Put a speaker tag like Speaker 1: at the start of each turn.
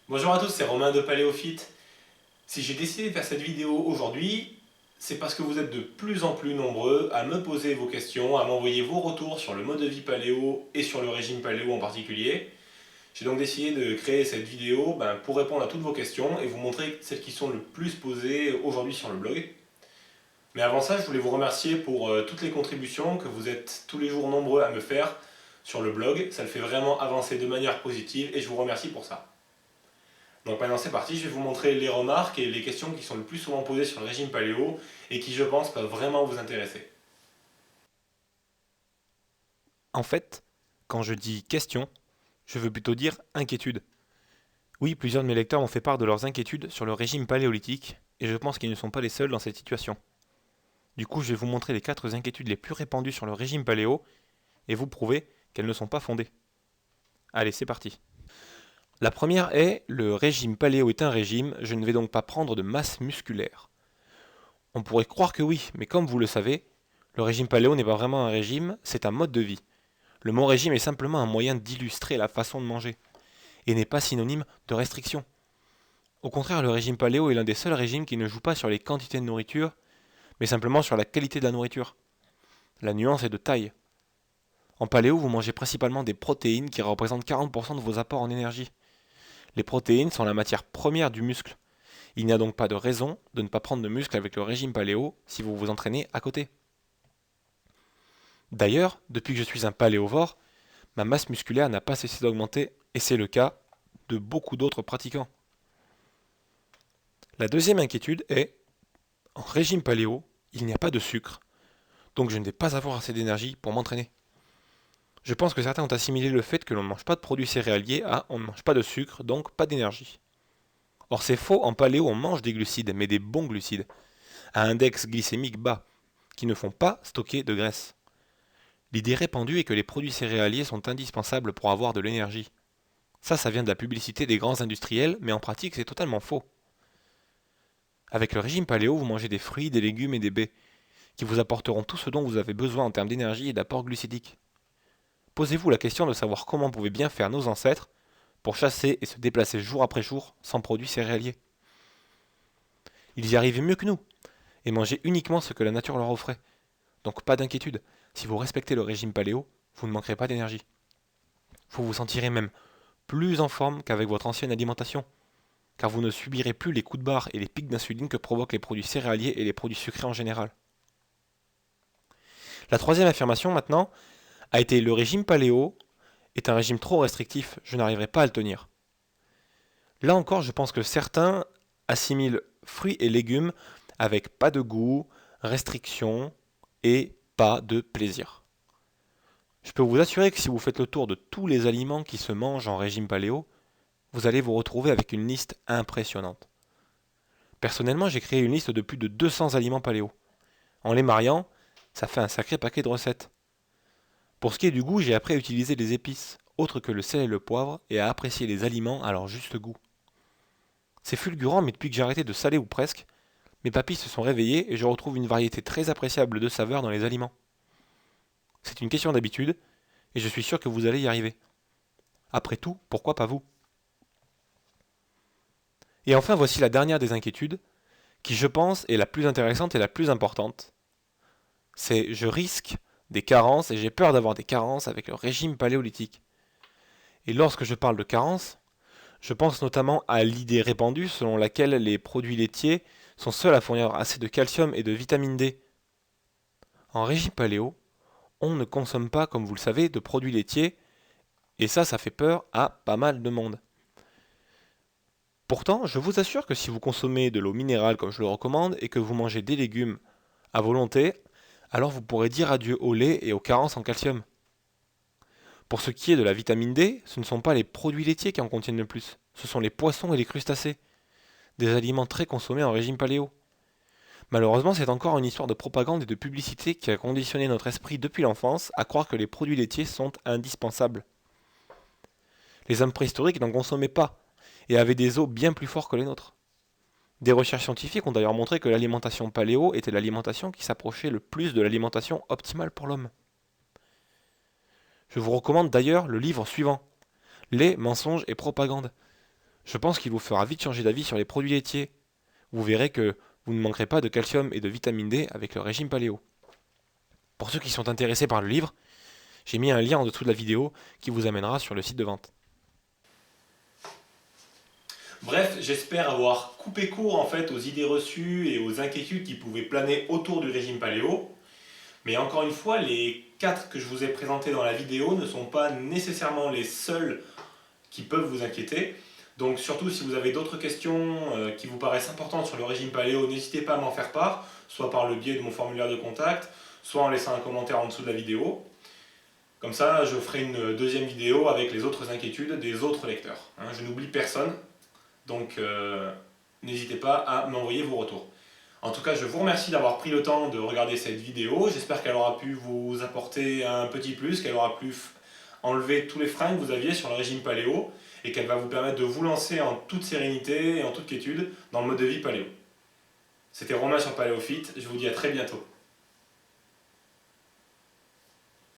Speaker 1: Bonjour à tous, c'est Romain de Paléophyte. Si j'ai décidé de faire cette vidéo aujourd'hui, c'est parce que vous êtes de plus en plus nombreux à me poser vos questions, à m'envoyer vos retours sur le mode de vie paléo et sur le régime paléo en particulier. J'ai donc décidé de créer cette vidéo pour répondre à toutes vos questions et vous montrer celles qui sont le plus posées aujourd'hui sur le blog. Mais avant ça, je voulais vous remercier pour toutes les contributions que vous êtes tous les jours nombreux à me faire sur le blog. Ça le fait vraiment avancer de manière positive et je vous remercie pour ça. Donc maintenant c'est parti, je vais vous montrer les remarques et les questions qui sont le plus souvent posées sur le régime paléo et qui je pense peuvent vraiment vous intéresser.
Speaker 2: En fait, quand je dis question, je veux plutôt dire inquiétude. Oui, plusieurs de mes lecteurs m'ont fait part de leurs inquiétudes sur le régime paléolithique, et je pense qu'ils ne sont pas les seuls dans cette situation. Du coup, je vais vous montrer les 4 inquiétudes les plus répandues sur le régime paléo, et vous prouver qu'elles ne sont pas fondées. Allez, c'est parti. La première est, le régime paléo est un régime, je ne vais donc pas prendre de masse musculaire. On pourrait croire que oui, mais comme vous le savez, le régime paléo n'est pas vraiment un régime, c'est un mode de vie. Le mot régime est simplement un moyen d'illustrer la façon de manger, et n'est pas synonyme de restriction. Au contraire, le régime paléo est l'un des seuls régimes qui ne joue pas sur les quantités de nourriture, mais simplement sur la qualité de la nourriture. La nuance est de taille. En paléo, vous mangez principalement des protéines qui représentent 40% de vos apports en énergie. Les protéines sont la matière première du muscle. Il n'y a donc pas de raison de ne pas prendre de muscle avec le régime paléo si vous vous entraînez à côté. D'ailleurs, depuis que je suis un paléovore, ma masse musculaire n'a pas cessé d'augmenter, et c'est le cas de beaucoup d'autres pratiquants. La deuxième inquiétude est, en régime paléo, il n'y a pas de sucre, donc je ne vais pas avoir assez d'énergie pour m'entraîner. Je pense que certains ont assimilé le fait que l'on ne mange pas de produits céréaliers à on ne mange pas de sucre, donc pas d'énergie. Or c'est faux, en paléo on mange des glucides, mais des bons glucides, à index glycémique bas, qui ne font pas stocker de graisse. L'idée répandue est que les produits céréaliers sont indispensables pour avoir de l'énergie. Ça vient de la publicité des grands industriels, mais en pratique c'est totalement faux. Avec le régime paléo, vous mangez des fruits, des légumes et des baies, qui vous apporteront tout ce dont vous avez besoin en termes d'énergie et d'apport glucidique. Posez-vous la question de savoir comment pouvaient bien faire nos ancêtres pour chasser et se déplacer jour après jour sans produits céréaliers. Ils y arrivaient mieux que nous, et mangeaient uniquement ce que la nature leur offrait. Donc pas d'inquiétude, si vous respectez le régime paléo, vous ne manquerez pas d'énergie. Vous vous sentirez même plus en forme qu'avec votre ancienne alimentation, car vous ne subirez plus les coups de barre et les pics d'insuline que provoquent les produits céréaliers et les produits sucrés en général. La troisième affirmation maintenant a été le régime paléo est un régime trop restrictif, je n'arriverai pas à le tenir. Là encore, je pense que certains assimilent fruits et légumes avec pas de goût, restriction et pas de plaisir. Je peux vous assurer que si vous faites le tour de tous les aliments qui se mangent en régime paléo, vous allez vous retrouver avec une liste impressionnante. Personnellement, j'ai créé une liste de plus de 200 aliments paléo. En les mariant, ça fait un sacré paquet de recettes. Pour ce qui est du goût, j'ai appris à utiliser les épices, autres que le sel et le poivre, et à apprécier les aliments à leur juste goût. C'est fulgurant, mais depuis que j'ai arrêté de saler ou presque, mes papilles se sont réveillées et je retrouve une variété très appréciable de saveurs dans les aliments. C'est une question d'habitude, et je suis sûr que vous allez y arriver. Après tout, pourquoi pas vous? Et enfin, voici la dernière des inquiétudes, qui je pense est la plus intéressante et la plus importante. C'est je risque des carences et j'ai peur d'avoir des carences avec le régime paléolithique. Et lorsque je parle de carences, je pense notamment à l'idée répandue selon laquelle les produits laitiers sont seuls à fournir assez de calcium et de vitamine D. En régime paléo, on ne consomme pas, comme vous le savez, de produits laitiers, et ça fait peur à pas mal de monde. Pourtant, je vous assure que si vous consommez de l'eau minérale comme je le recommande et que vous mangez des légumes à volonté, alors vous pourrez dire adieu au lait et aux carences en calcium. Pour ce qui est de la vitamine D, ce ne sont pas les produits laitiers qui en contiennent le plus, ce sont les poissons et les crustacés, des aliments très consommés en régime paléo. Malheureusement, c'est encore une histoire de propagande et de publicité qui a conditionné notre esprit depuis l'enfance à croire que les produits laitiers sont indispensables. Les hommes préhistoriques n'en consommaient pas, et avaient des os bien plus forts que les nôtres. Des recherches scientifiques ont d'ailleurs montré que l'alimentation paléo était l'alimentation qui s'approchait le plus de l'alimentation optimale pour l'homme. Je vous recommande d'ailleurs le livre suivant, Les mensonges et propagande. Je pense qu'il vous fera vite changer d'avis sur les produits laitiers. Vous verrez que vous ne manquerez pas de calcium et de vitamine D avec le régime paléo. Pour ceux qui sont intéressés par le livre, j'ai mis un lien en dessous de la vidéo qui vous amènera sur le site de vente.
Speaker 1: Bref, j'espère avoir coupé court en fait aux idées reçues et aux inquiétudes qui pouvaient planer autour du régime paléo. Mais encore une fois, les 4 que je vous ai présentés dans la vidéo ne sont pas nécessairement les seuls qui peuvent vous inquiéter. Donc surtout si vous avez d'autres questions qui vous paraissent importantes sur le régime paléo, n'hésitez pas à m'en faire part, soit par le biais de mon formulaire de contact, soit en laissant un commentaire en dessous de la vidéo. Comme ça, je ferai une deuxième vidéo avec les autres inquiétudes des autres lecteurs. Je n'oublie personne, donc n'hésitez pas à m'envoyer vos retours. En tout cas, je vous remercie d'avoir pris le temps de regarder cette vidéo. J'espère qu'elle aura pu vous apporter un petit plus, qu'elle aura pu enlever tous les freins que vous aviez sur le régime paléo et qu'elle va vous permettre de vous lancer en toute sérénité et en toute quiétude dans le mode de vie paléo. C'était Romain sur Paléophyte, je vous dis à très bientôt.